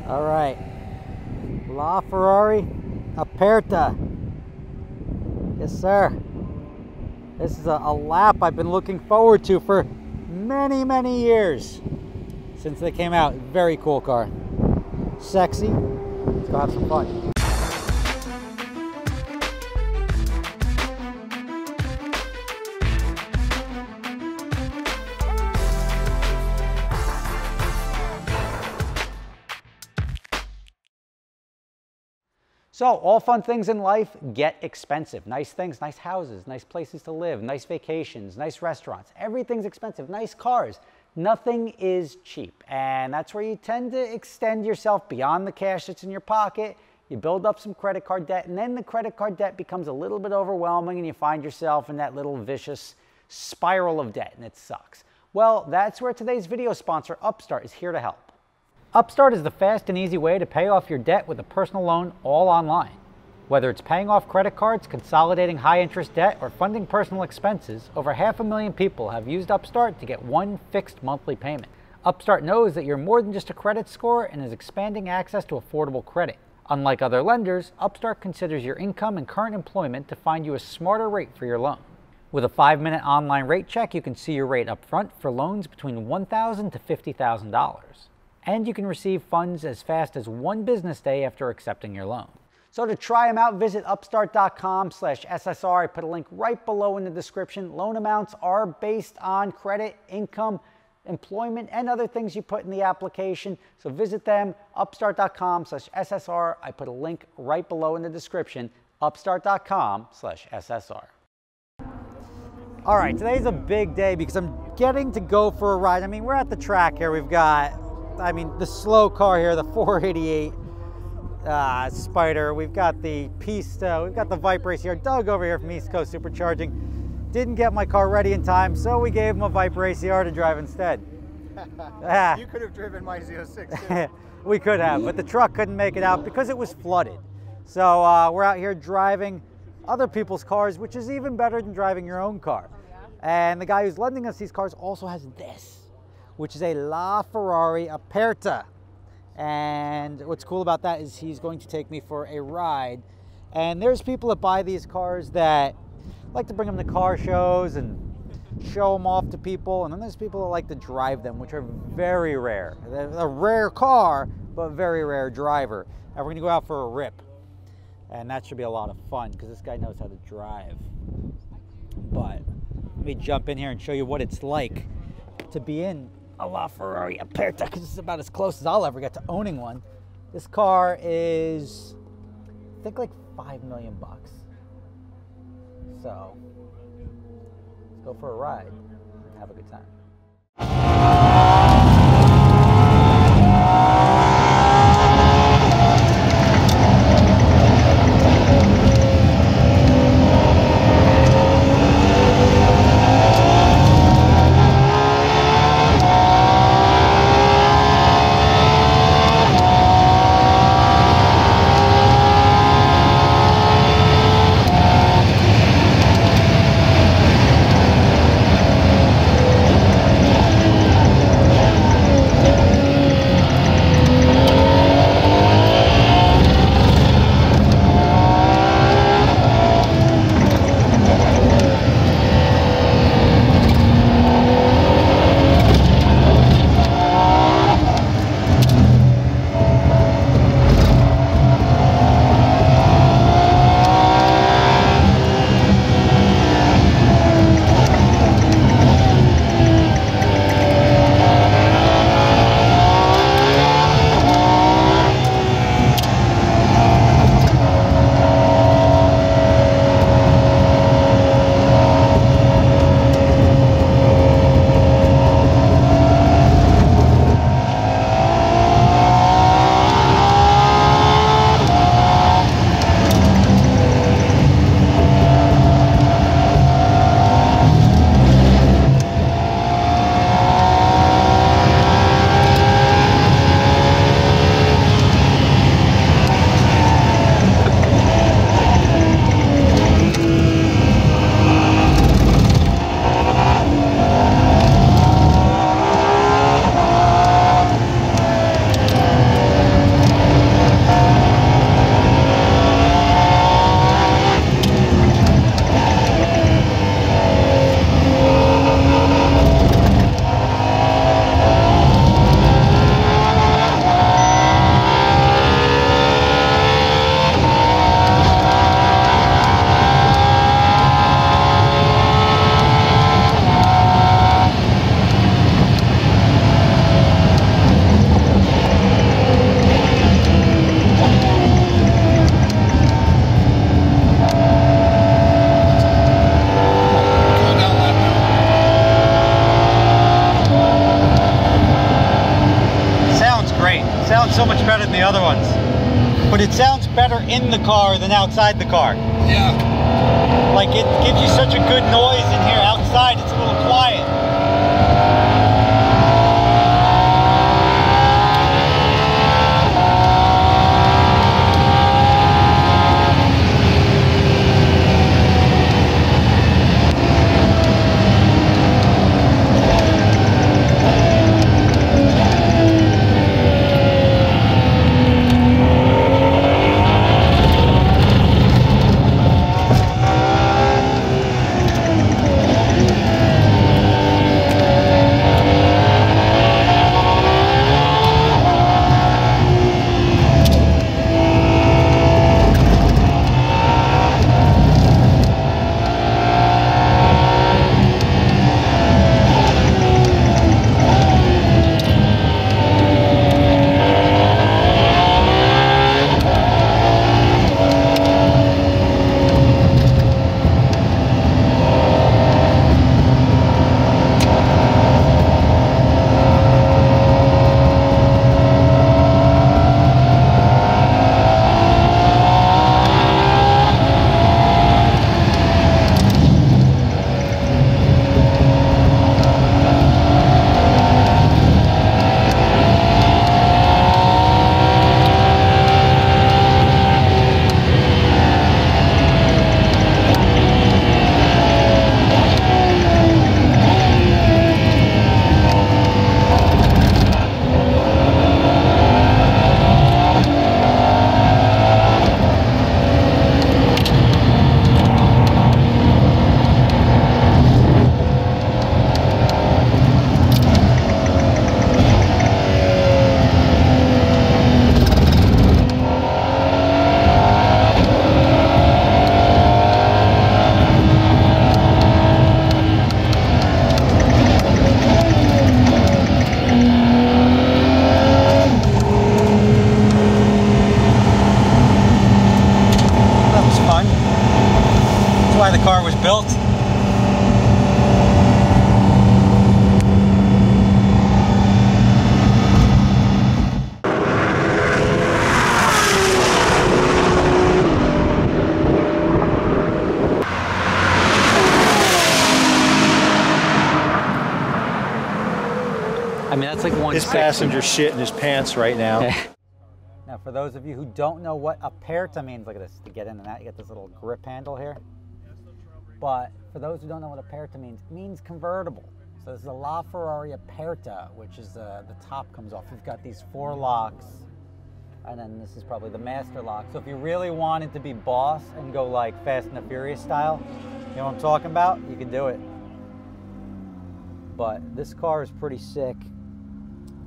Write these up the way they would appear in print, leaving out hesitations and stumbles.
All right, LaFerrari Aperta. Yes, sir. This is a lap I've been looking forward to for many, many years since they came out. Very cool car. Sexy. Let's go have some fun. So, all fun things in life get expensive. Nice things, nice houses, nice places to live, nice vacations, nice restaurants. Everything's expensive. Nice cars. Nothing is cheap. And that's where you tend to extend yourself beyond the cash that's in your pocket. You build up some credit card debt, and then the credit card debt becomes a little bit overwhelming, and you find yourself in that little vicious spiral of debt, and it sucks. Well, that's where today's video sponsor, Upstart, is here to help. Upstart is the fast and easy way to pay off your debt with a personal loan all online. Whether it's paying off credit cards, consolidating high-interest debt, or funding personal expenses, over 500,000 people have used Upstart to get one fixed monthly payment. Upstart knows that you're more than just a credit score and is expanding access to affordable credit. Unlike other lenders, Upstart considers your income and current employment to find you a smarter rate for your loan. With a 5-minute online rate check, you can see your rate up front for loans between $1,000 to $50,000. And you can receive funds as fast as one business day after accepting your loan. So to try them out, visit upstart.com/SSR. I put a link right below in the description. Loan amounts are based on credit, income, employment, and other things you put in the application. So visit them, upstart.com/SSR. I put a link right below in the description, upstart.com/SSR. All right, today's a big day because I'm getting to go for a ride. I mean, we're at the track here. We've got the slow car here, the 488 Spider. We've got the Pista. We've got the Vipe Race here. Doug over here from East Coast Supercharging didn't get my car ready in time, so we gave him a Vipe Race to drive instead. You could have driven my 06 too. We could have, but the truck couldn't make it out because it was flooded. So we're out here driving other people's cars, which is even better than driving your own car. And the guy who's lending us these cars also has this, which is a LaFerrari Aperta. And what's cool about that is he's going to take me for a ride. And there's people that buy these cars that like to bring them to car shows and show them off to people. And then there's people that like to drive them, which are very rare. They're a rare car, but very rare driver. And we're gonna go out for a rip. And that should be a lot of fun because this guy knows how to drive. But let me jump in here and show you what it's like to be in a LaFerrari Aperta, because it's about as close as I'll ever get to owning one. This car is, I think, like $5 million bucks. So let's go for a ride and have a good time. Sounds so much better than the other ones. But it sounds better in the car than outside the car. Yeah. Like it gives you such a good noise in here. Outside it's a little quiet. The car was built. I mean, that's like one. His passenger shit in his pants right now. Now, for those of you who don't know what Aperta means, look at this. To get in and out, you get this little grip handle here. But for those who don't know what Aperta means, it means convertible. So this is a LaFerrari Aperta, which is the top comes off. You've got these 4 locks, and then this is probably the master lock. So if you really wanted to be boss and go like Fast and the Furious style, you know what I'm talking about? You can do it. But this car is pretty sick.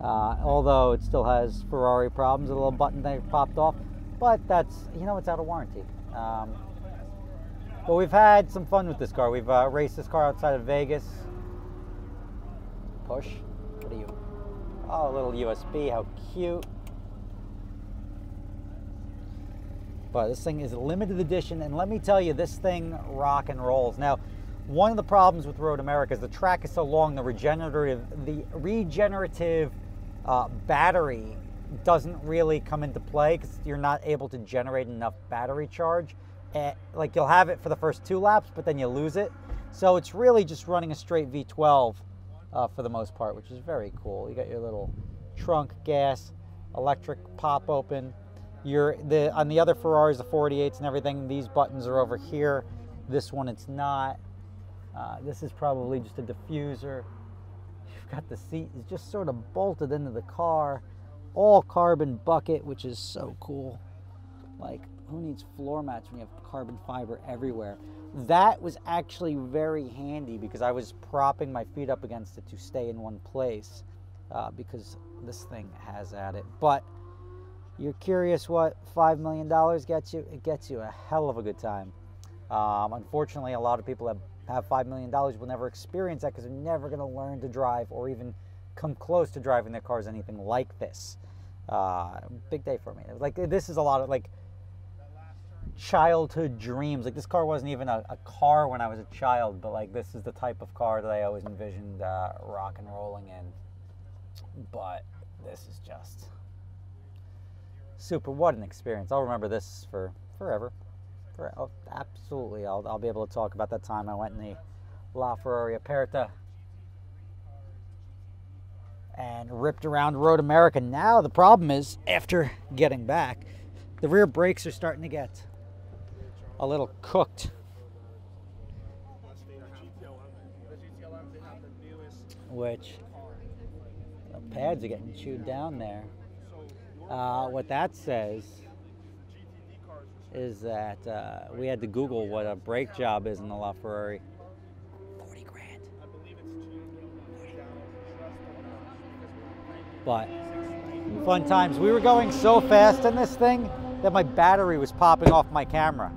Although it still has Ferrari problems, a little button thing popped off. But that's, you know, it's out of warranty. But we've had some fun with this car. We've raced this car outside of Vegas. Push. What are you? Oh, a little USB. How cute. But this thing is a limited edition, and let me tell you, this thing rock and rolls. Now, one of the problems with Road America is the track is so long, the regenerative battery doesn't really come into play because you're not able to generate enough battery charge. Like you'll have it for the first 2 laps, but then you lose it. So it's really just running a straight V12 for the most part, which is very cool. You got your little trunk gas, electric pop open. On the other Ferraris, the 488s and everything, these buttons are over here. This one, it's not. This is probably just a diffuser. You've got the seat is just sort of bolted into the car. All carbon bucket, which is so cool. Like, who needs floor mats when you have carbon fiber everywhere? That was actually very handy because I was propping my feet up against it to stay in one place because this thing has at it. But you're curious what $5 million gets you? It gets you a hell of a good time. Unfortunately, a lot of people have $5 million will never experience that because they're never going to learn to drive or even come close to driving their cars anything like this. Big day for me. Like, this is a lot of like childhood dreams. Like, this car wasn't even a car when I was a child, but like this is the type of car that I always envisioned rock and rolling in. But this is just What an experience. I'll remember this for forever. Oh, absolutely. I'll be able to talk about that time I went in the LaFerrari Aperta and ripped around Road America. Now the problem is, after getting back, the rear brakes are starting to get a little cooked. Which, the pads are getting chewed down there. What that says is that we had to Google what a brake job is in the LaFerrari. 40 grand. But fun times. We were going so fast in this thing that my battery was popping off my camera.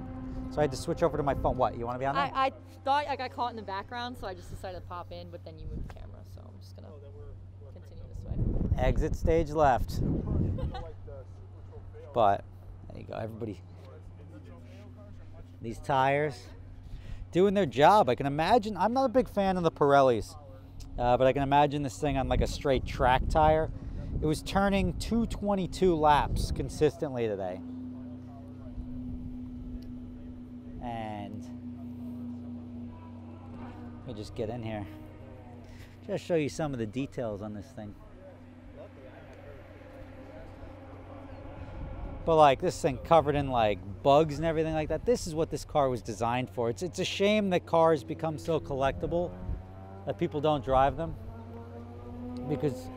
So I had to switch over to my phone. What, you want to be on there? I thought I got caught in the background, so I just decided to pop in, but then you moved the camera, so I'm just going to continue this way. Exit stage left. But there you go, everybody. These tires doing their job. I can imagine, I'm not a big fan of the Pirellis, but I can imagine this thing on like a straight track tire. It was turning 222 laps consistently today. And let me just get in here. Just show you some of the details on this thing. But like this thing covered in like bugs and everything like that. This is what this car was designed for. It's a shame that cars become so collectible that people don't drive them, because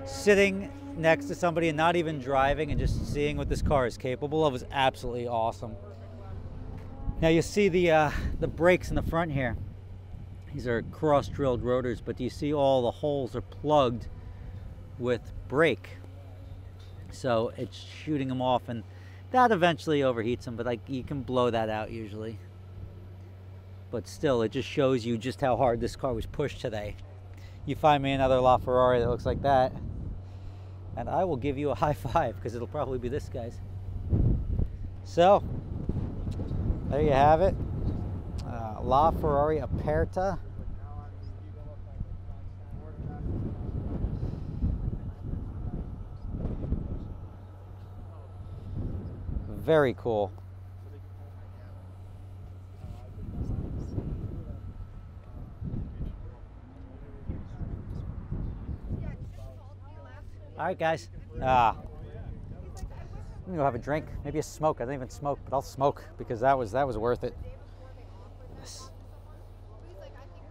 sitting next to somebody and not even driving and just seeing what this car is capable of is absolutely awesome. Now you see the brakes in the front here. These are cross-drilled rotors, but do you see all the holes are plugged with brake? So it's shooting them off, and that eventually overheats them, but like you can blow that out usually. But still, it just shows you just how hard this car was pushed today. You find me another LaFerrari that looks like that, and I will give you a high five, because it'll probably be this guy's. So, there you have it. LaFerrari Aperta. Very cool. All right, guys. I'm gonna go have a drink, maybe a smoke. I don't even smoke, but I'll smoke because that was worth it. Yes.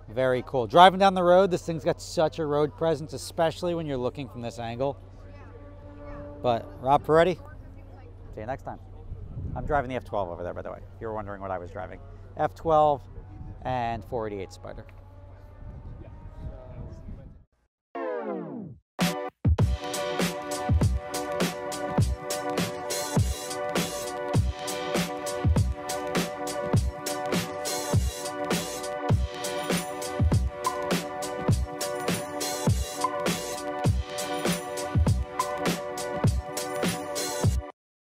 Very cool. Driving down the road, this thing's got such a road presence, especially when you're looking from this angle. But Rob Ferretti, see you next time. I'm driving the F12 over there, by the way, if you were wondering what I was driving. F12 and 488 Spider.